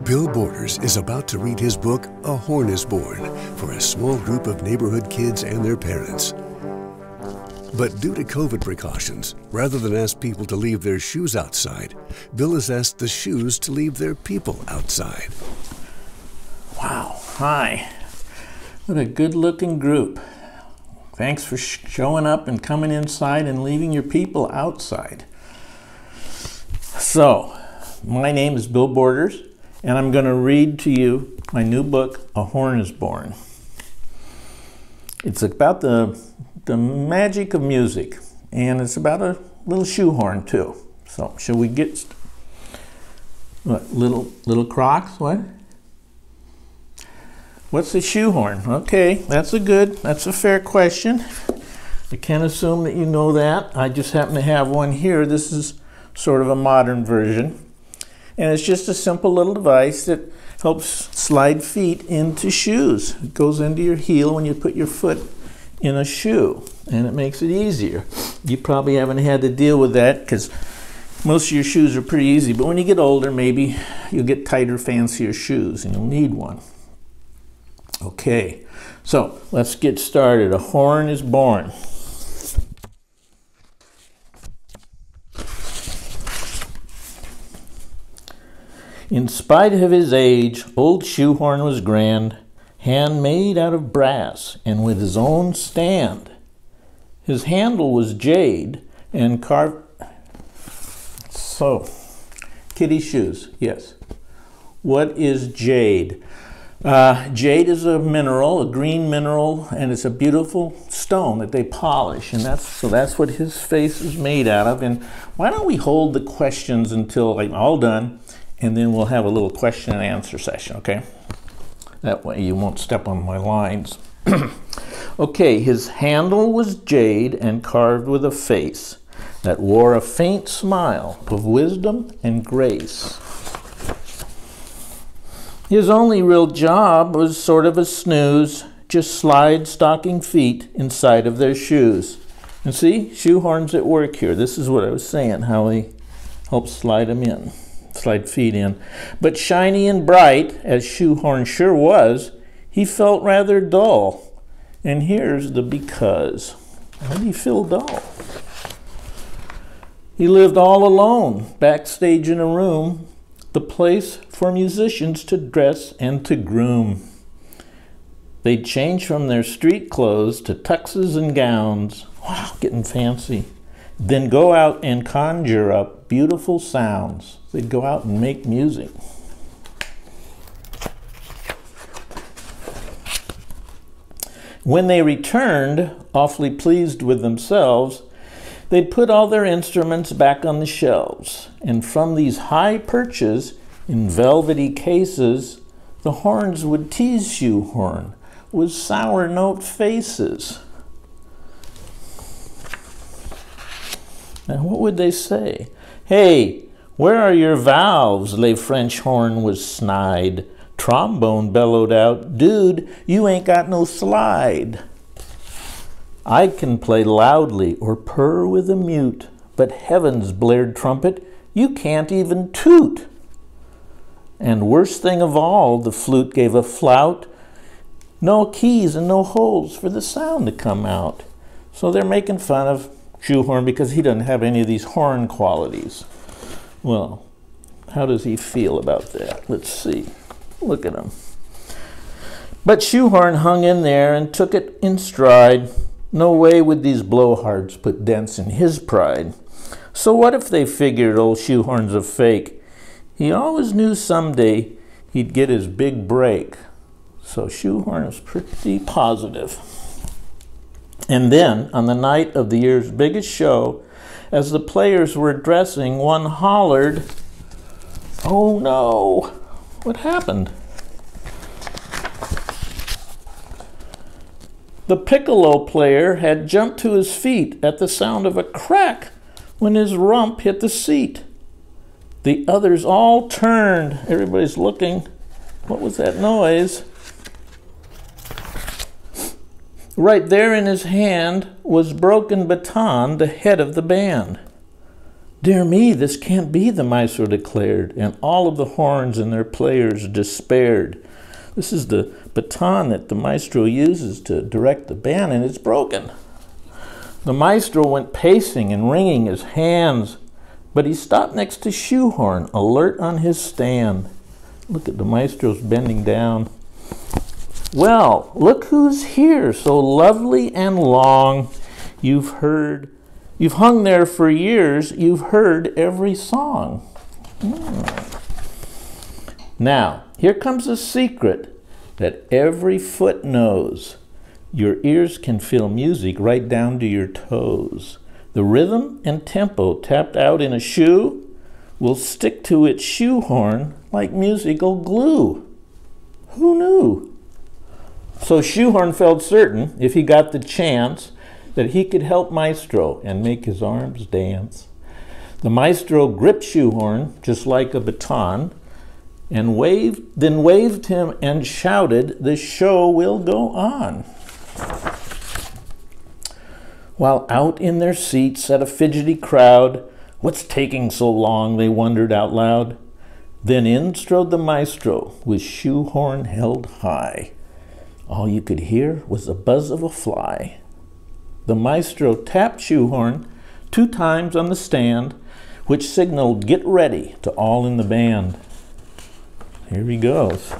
Bill Borders is about to read his book, A Horn is Born, for a small group of neighborhood kids and their parents. But due to COVID precautions, rather than ask people to leave their shoes outside, Bill has asked the shoes to leave their people outside. Wow, hi. What a good-looking group. Thanks for showing up and coming inside and leaving your people outside. So, my name is Bill Borders, and I'm going to read to you my new book, A Horn is Born. It's about the magic of music, and it's about a little shoehorn too. So, shall we get what, little Crocs? What? What's a shoehorn? Okay, that's a fair question. I can't assume that you know that. I just happen to have one here. This is sort of a modern version. And it's just a simple little device that helps slide feet into shoes. It goes into your heel when you put your foot in a shoe, and it makes it easier. You probably haven't had to deal with that because most of your shoes are pretty easy, but when you get older, maybe you'll get tighter, fancier shoes, and you'll need one. Okay, so let's get started. A horn is born. In spite of his age, old Shoehorn was grand, handmade out of brass and with his own stand. His handle was jade and carved. So, kitty shoes, yes. What is jade? Jade is a mineral, a green mineral, and it's a beautiful stone that they polish, and that's what his face is made out of. And why don't we hold the questions until I'm all done, and then we'll have a little question and answer session, okay? That way you won't step on my lines. Okay, his handle was jade and carved with a face that wore a faint smile of wisdom and grace. His only real job was sort of a snooze, just slide stocking feet inside of their shoes. And see, shoehorns at work here. This is what I was saying, how he helps slide them in, slide feet in. But shiny and bright, as Shoehorn sure was, he felt rather dull. And here's the because. Why did he feel dull? He lived all alone, backstage in a room, the place for musicians to dress and to groom. They'd change from their street clothes to tuxes and gowns, wow, getting fancy, then go out and conjure up beautiful sounds. They'd go out and make music. When they returned, awfully pleased with themselves, they'd put all their instruments back on the shelves, and from these high perches in velvety cases, the horns would tease Shoehorn with sour note faces. And what would they say? Hey, where are your valves? Le French horn was snide. Trombone bellowed out, dude, you ain't got no slide. I can play loudly or purr with a mute, but heavens, blared trumpet, you can't even toot. And worst thing of all, the flute gave a flout. No keys and no holes for the sound to come out. So they're making fun of Shoehorn because he doesn't have any of these horn qualities. Well, how does he feel about that? Let's see. Look at him. But Shoehorn hung in there and took it in stride. No way would these blowhards put dents in his pride. So what if they figured old Shoehorn's a fake? He always knew someday he'd get his big break. So Shoehorn is pretty positive. And then, on the night of the year's biggest show, as the players were dressing, one hollered, "Oh no, what happened?" The piccolo player had jumped to his feet at the sound of a crack when his rump hit the seat. The others all turned. Everybody's looking. What was that noise? Right there in his hand was broken baton, the head of the band. "Dear me, this can't be," the maestro declared, and all of the horns and their players despaired. This is the baton that the maestro uses to direct the band, and it's broken. The maestro went pacing and wringing his hands, but he stopped next to Shoehorn, alert on his stand. Look at the maestro's bending down. "Well, look who's here, so lovely and long. You've hung there for years, you've heard every song." Now, here comes a secret that every foot knows. Your ears can feel music right down to your toes. The rhythm and tempo tapped out in a shoe will stick to its shoehorn like musical glue. Who knew? So Shoehorn felt certain, if he got the chance, that he could help Maestro and make his arms dance. The Maestro gripped Shoehorn just like a baton, and then waved him and shouted, "The show will go on." While out in their seats sat a fidgety crowd, "What's taking so long?" they wondered out loud. Then in strode the Maestro with Shoehorn held high. All you could hear was the buzz of a fly. The Maestro tapped Shoehorn 2 times on the stand, which signaled "Get ready" to all in the band. Here he goes.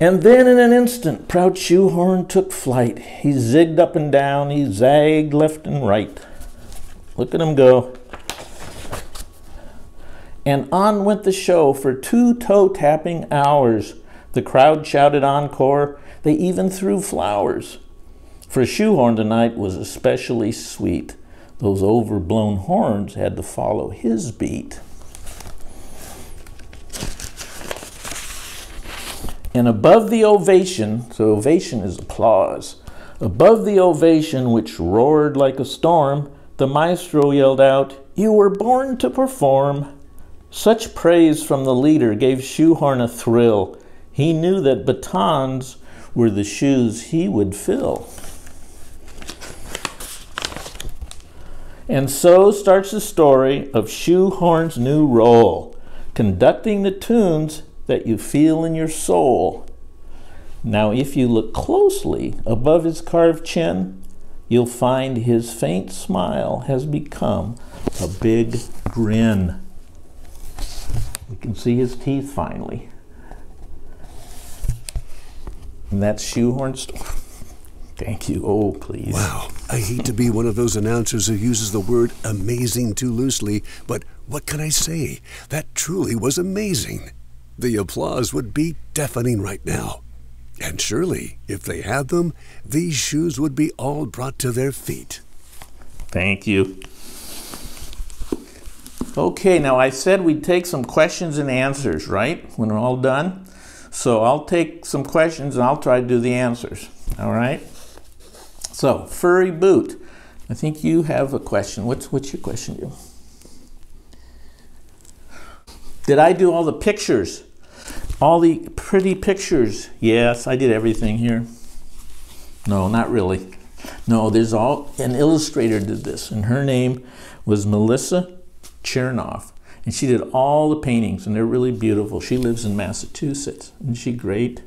And then in an instant, proud Shoehorn took flight. He zigged up and down, he zagged left and right. Look at him go. And on went the show for 2 toe-tapping hours. The crowd shouted encore. They even threw flowers. For Shoehorn tonight was especially sweet. Those overblown horns had to follow his beat. And above the ovation, so ovation is applause, above the ovation which roared like a storm, the Maestro yelled out, "You were born to perform." Such praise from the leader gave Shoehorn a thrill. He knew that batons were the shoes he would fill. And so starts the story of Shoehorn's new role, conducting the tunes that you feel in your soul. Now, if you look closely above his carved chin, you'll find his faint smile has become a big grin. We can see his teeth finally. And that's Shoehorn's story. Thank you. Oh, please. Wow. I hate to be one of those announcers who uses the word amazing too loosely, but what can I say? That truly was amazing. The applause would be deafening right now. And surely, if they had them, these shoes would be all brought to their feet. Thank you. Okay, now I said we'd take some questions and answers, right? When we're all done. So I'll take some questions and I'll try to do the answers. All right? So, Furry Boot, I think you have a question. What's your question, you? Did I do all the pictures? All the pretty pictures? Yes, I did everything here. No, not really. No, there's an illustrator did this, and her name was Melissa Chernoff, and she did all the paintings, and they're really beautiful. She lives in Massachusetts. Isn't she great?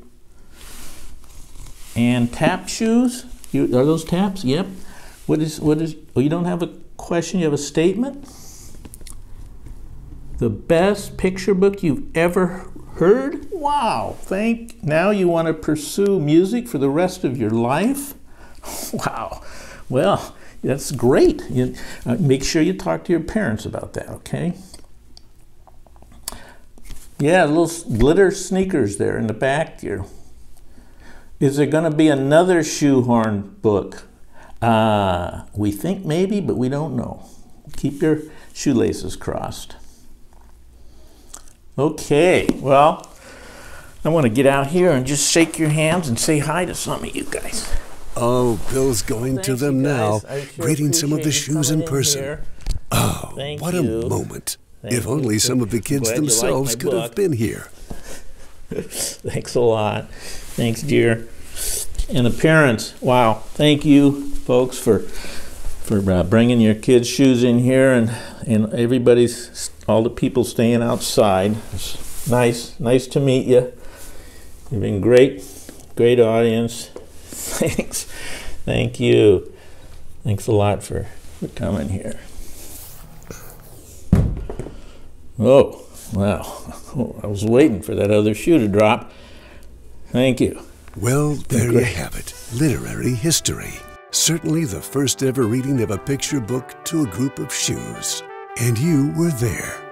And tap shoes? Are those taps? Yep. What is, oh, you don't have a question, you have a statement? The best picture book you've ever heard? Wow, now you want to pursue music for the rest of your life? Wow, well, that's great. Make sure you talk to your parents about that, okay? Yeah, little glitter sneakers there in the back here. Is there going to be another Shoehorn book? We think maybe, but we don't know. Keep your shoelaces crossed. Okay, well, I want to get out here and just shake your hands and say hi to some of you guys. Oh, Bill's going to them now, greeting some of the shoes in person. Oh, what a moment. If only some of the kids themselves could have been here. Thanks a lot. Thanks, dear. And the parents, wow, thank you, folks, for for bringing your kids' shoes in here, and all the people staying outside. It's nice to meet you. You've been great audience. Thanks. Thank you. Thanks a lot for coming here. Oh, wow. I was waiting for that other shoe to drop. Thank you. Well, there you have it. Literary history. Certainly the first ever reading of a picture book to a group of shoes. And you were there.